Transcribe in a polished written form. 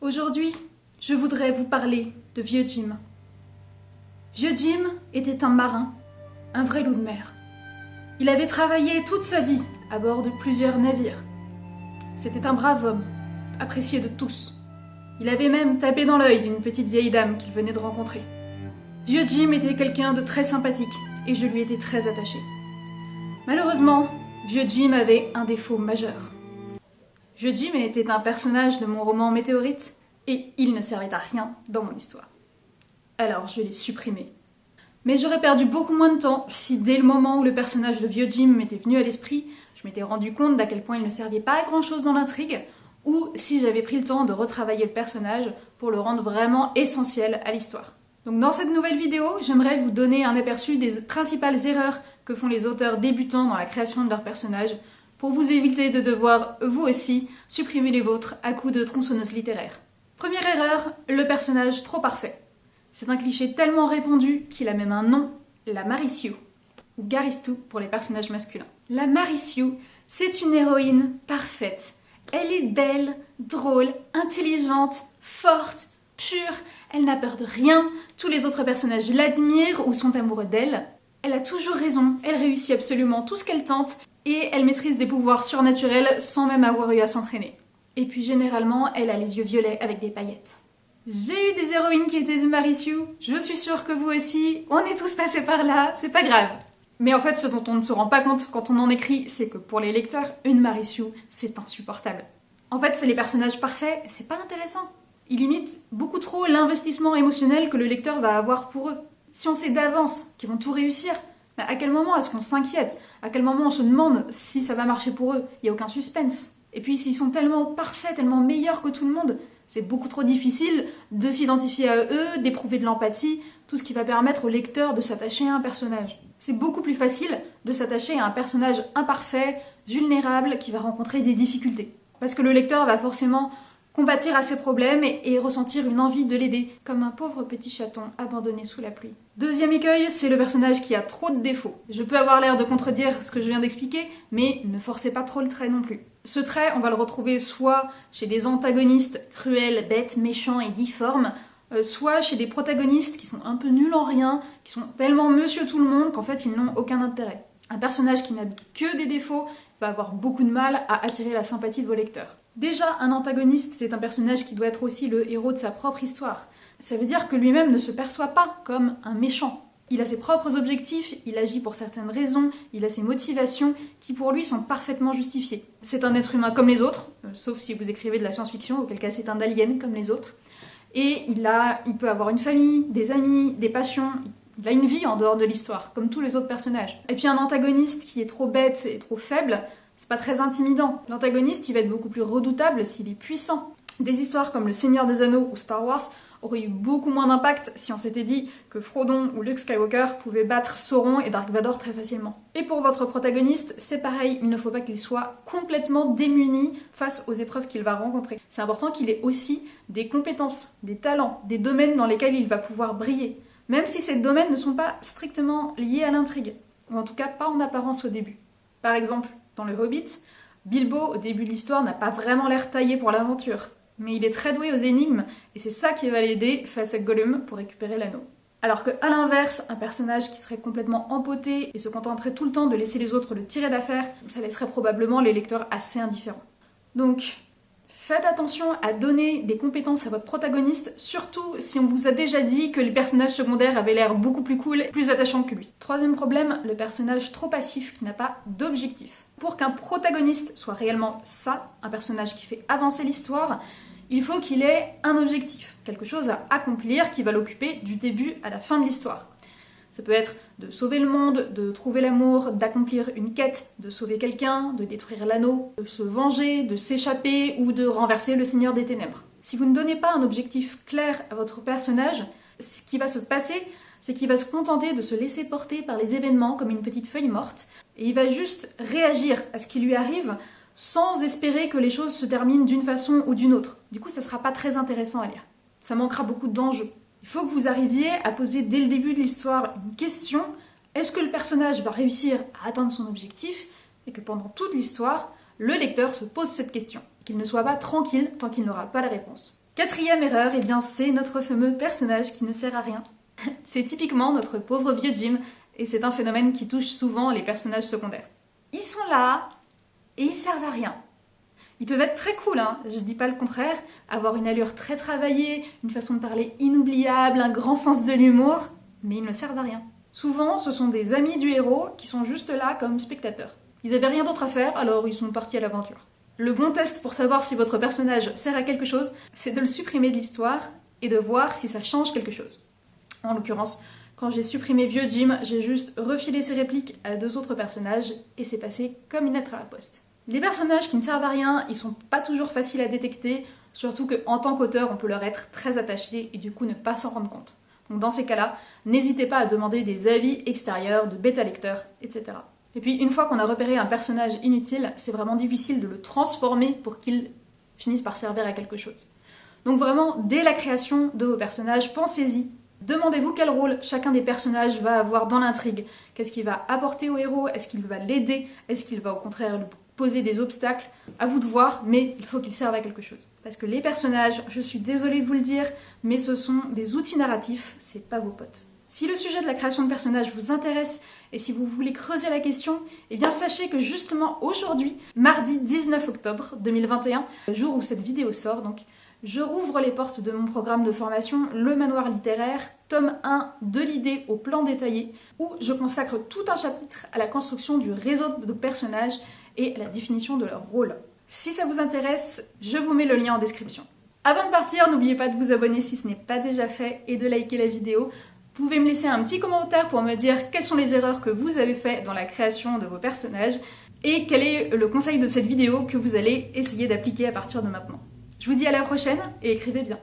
Aujourd'hui, je voudrais vous parler de Vieux Jim. Vieux Jim était un marin, un vrai loup de mer. Il avait travaillé toute sa vie à bord de plusieurs navires. C'était un brave homme, apprécié de tous. Il avait même tapé dans l'œil d'une petite vieille dame qu'il venait de rencontrer. Vieux Jim était quelqu'un de très sympathique et je lui étais très attachée. Malheureusement, Vieux Jim avait un défaut majeur. Vieux Jim était un personnage de mon roman Météorite et il ne servait à rien dans mon histoire. Alors je l'ai supprimé. Mais j'aurais perdu beaucoup moins de temps si dès le moment où le personnage de Vieux Jim m'était venu à l'esprit, je m'étais rendu compte d'à quel point il ne servait pas à grand chose dans l'intrigue, ou si j'avais pris le temps de retravailler le personnage pour le rendre vraiment essentiel à l'histoire. Donc dans cette nouvelle vidéo, j'aimerais vous donner un aperçu des principales erreurs que font les auteurs débutants dans la création de leurs personnages, pour vous éviter de devoir, vous aussi, supprimer les vôtres à coups de tronçonneuse littéraire. Première erreur, le personnage trop parfait. C'est un cliché tellement répandu qu'il a même un nom, la Mary Sue, ou Garistou pour les personnages masculins. La Mary Sue, c'est une héroïne parfaite. Elle est belle, drôle, intelligente, forte, pure, elle n'a peur de rien, tous les autres personnages l'admirent ou sont amoureux d'elle. Elle a toujours raison, elle réussit absolument tout ce qu'elle tente, et elle maîtrise des pouvoirs surnaturels sans même avoir eu à s'entraîner. Et puis généralement, elle a les yeux violets avec des paillettes. J'ai eu des héroïnes qui étaient de Mary Sue, je suis sûre que vous aussi, on est tous passés par là, c'est pas grave. Mais en fait, ce dont on ne se rend pas compte quand on en écrit, c'est que pour les lecteurs, une Mary Sue, c'est insupportable. En fait, c'est les personnages parfaits, c'est pas intéressant. Ils limitent beaucoup trop l'investissement émotionnel que le lecteur va avoir pour eux. Si on sait d'avance qu'ils vont tout réussir, à quel moment est-ce qu'on s'inquiète? À quel moment on se demande si ça va marcher pour eux? Il n'y a aucun suspense. Et puis s'ils sont tellement parfaits, tellement meilleurs que tout le monde, c'est beaucoup trop difficile de s'identifier à eux, d'éprouver de l'empathie, tout ce qui va permettre au lecteur de s'attacher à un personnage. C'est beaucoup plus facile de s'attacher à un personnage imparfait, vulnérable, qui va rencontrer des difficultés. Parce que le lecteur va forcément compatir à ses problèmes et ressentir une envie de l'aider, comme un pauvre petit chaton abandonné sous la pluie. Deuxième écueil, c'est le personnage qui a trop de défauts. Je peux avoir l'air de contredire ce que je viens d'expliquer, mais ne forcez pas trop le trait non plus. Ce trait, on va le retrouver soit chez des antagonistes cruels, bêtes, méchants et difformes, soit chez des protagonistes qui sont un peu nuls en rien, qui sont tellement monsieur tout le monde qu'en fait ils n'ont aucun intérêt. Un personnage qui n'a que des défauts va avoir beaucoup de mal à attirer la sympathie de vos lecteurs. Déjà, un antagoniste, c'est un personnage qui doit être aussi le héros de sa propre histoire. Ça veut dire que lui-même ne se perçoit pas comme un méchant. Il a ses propres objectifs, il agit pour certaines raisons, il a ses motivations qui pour lui sont parfaitement justifiées. C'est un être humain comme les autres, sauf si vous écrivez de la science-fiction, auquel cas c'est un alien comme les autres. Et il peut avoir une famille, des amis, des passions, il a une vie en dehors de l'histoire, comme tous les autres personnages. Et puis un antagoniste qui est trop bête et trop faible, c'est pas très intimidant. L'antagoniste, il va être beaucoup plus redoutable s'il est puissant. Des histoires comme Le Seigneur des Anneaux ou Star Wars auraient eu beaucoup moins d'impact si on s'était dit que Frodon ou Luke Skywalker pouvaient battre Sauron et Dark Vador très facilement. Et pour votre protagoniste, c'est pareil, il ne faut pas qu'il soit complètement démuni face aux épreuves qu'il va rencontrer. C'est important qu'il ait aussi des compétences, des talents, des domaines dans lesquels il va pouvoir briller, même si ces domaines ne sont pas strictement liés à l'intrigue, ou en tout cas pas en apparence au début. Par exemple, dans le Hobbit, Bilbo, au début de l'histoire, n'a pas vraiment l'air taillé pour l'aventure, mais il est très doué aux énigmes, et c'est ça qui va l'aider face à Gollum pour récupérer l'anneau. Alors que, à l'inverse, un personnage qui serait complètement empoté et se contenterait tout le temps de laisser les autres le tirer d'affaire, ça laisserait probablement les lecteurs assez indifférents. Donc, faites attention à donner des compétences à votre protagoniste, surtout si on vous a déjà dit que les personnages secondaires avaient l'air beaucoup plus cool, plus attachants que lui. Troisième problème, le personnage trop passif qui n'a pas d'objectif. Pour qu'un protagoniste soit réellement ça, un personnage qui fait avancer l'histoire, il faut qu'il ait un objectif, quelque chose à accomplir qui va l'occuper du début à la fin de l'histoire. Ça peut être de sauver le monde, de trouver l'amour, d'accomplir une quête, de sauver quelqu'un, de détruire l'anneau, de se venger, de s'échapper ou de renverser le Seigneur des Ténèbres. Si vous ne donnez pas un objectif clair à votre personnage, ce qui va se passer, c'est qu'il va se contenter de se laisser porter par les événements comme une petite feuille morte, et il va juste réagir à ce qui lui arrive sans espérer que les choses se terminent d'une façon ou d'une autre. Du coup, ça sera pas très intéressant à lire. Ça manquera beaucoup d'enjeux. Il faut que vous arriviez à poser dès le début de l'histoire une question. Est-ce que le personnage va réussir à atteindre son objectif? Et que pendant toute l'histoire, le lecteur se pose cette question. Qu'il ne soit pas tranquille tant qu'il n'aura pas la réponse. Quatrième erreur, eh bien c'est notre fameux personnage qui ne sert à rien. C'est typiquement notre pauvre vieux Jim, et c'est un phénomène qui touche souvent les personnages secondaires. Ils sont là, et ils servent à rien. Ils peuvent être très cool, hein, je dis pas le contraire, avoir une allure très travaillée, une façon de parler inoubliable, un grand sens de l'humour, mais ils ne servent à rien. Souvent, ce sont des amis du héros qui sont juste là comme spectateurs. Ils avaient rien d'autre à faire, alors ils sont partis à l'aventure. Le bon test pour savoir si votre personnage sert à quelque chose, c'est de le supprimer de l'histoire et de voir si ça change quelque chose. En l'occurrence, quand j'ai supprimé Vieux Jim, j'ai juste refilé ses répliques à 2 autres personnages et c'est passé comme une lettre à la poste. Les personnages qui ne servent à rien, ils sont pas toujours faciles à détecter, surtout qu'en tant qu'auteur, on peut leur être très attaché et du coup ne pas s'en rendre compte. Donc dans ces cas-là, n'hésitez pas à demander des avis extérieurs, de bêta-lecteurs, etc. Et puis une fois qu'on a repéré un personnage inutile, c'est vraiment difficile de le transformer pour qu'il finisse par servir à quelque chose. Donc vraiment, dès la création de vos personnages, pensez-y. Demandez-vous quel rôle chacun des personnages va avoir dans l'intrigue. Qu'est-ce qu'il va apporter au héros? Est-ce qu'il va l'aider? Est-ce qu'il va au contraire lui poser des obstacles? À vous de voir, mais il faut qu'ils servent à quelque chose. Parce que les personnages, je suis désolée de vous le dire, mais ce sont des outils narratifs, c'est pas vos potes. Si le sujet de la création de personnages vous intéresse et si vous voulez creuser la question, eh bien sachez que justement aujourd'hui, mardi 19 octobre 2021, le jour où cette vidéo sort donc, je rouvre les portes de mon programme de formation Le Manoir littéraire, tome 1 de l'idée au plan détaillé, où je consacre tout un chapitre à la construction du réseau de personnages et à la définition de leur rôle. Si ça vous intéresse, je vous mets le lien en description. Avant de partir, n'oubliez pas de vous abonner si ce n'est pas déjà fait et de liker la vidéo. Vous pouvez me laisser un petit commentaire pour me dire quelles sont les erreurs que vous avez faites dans la création de vos personnages et quel est le conseil de cette vidéo que vous allez essayer d'appliquer à partir de maintenant. Je vous dis à la prochaine et écrivez bien.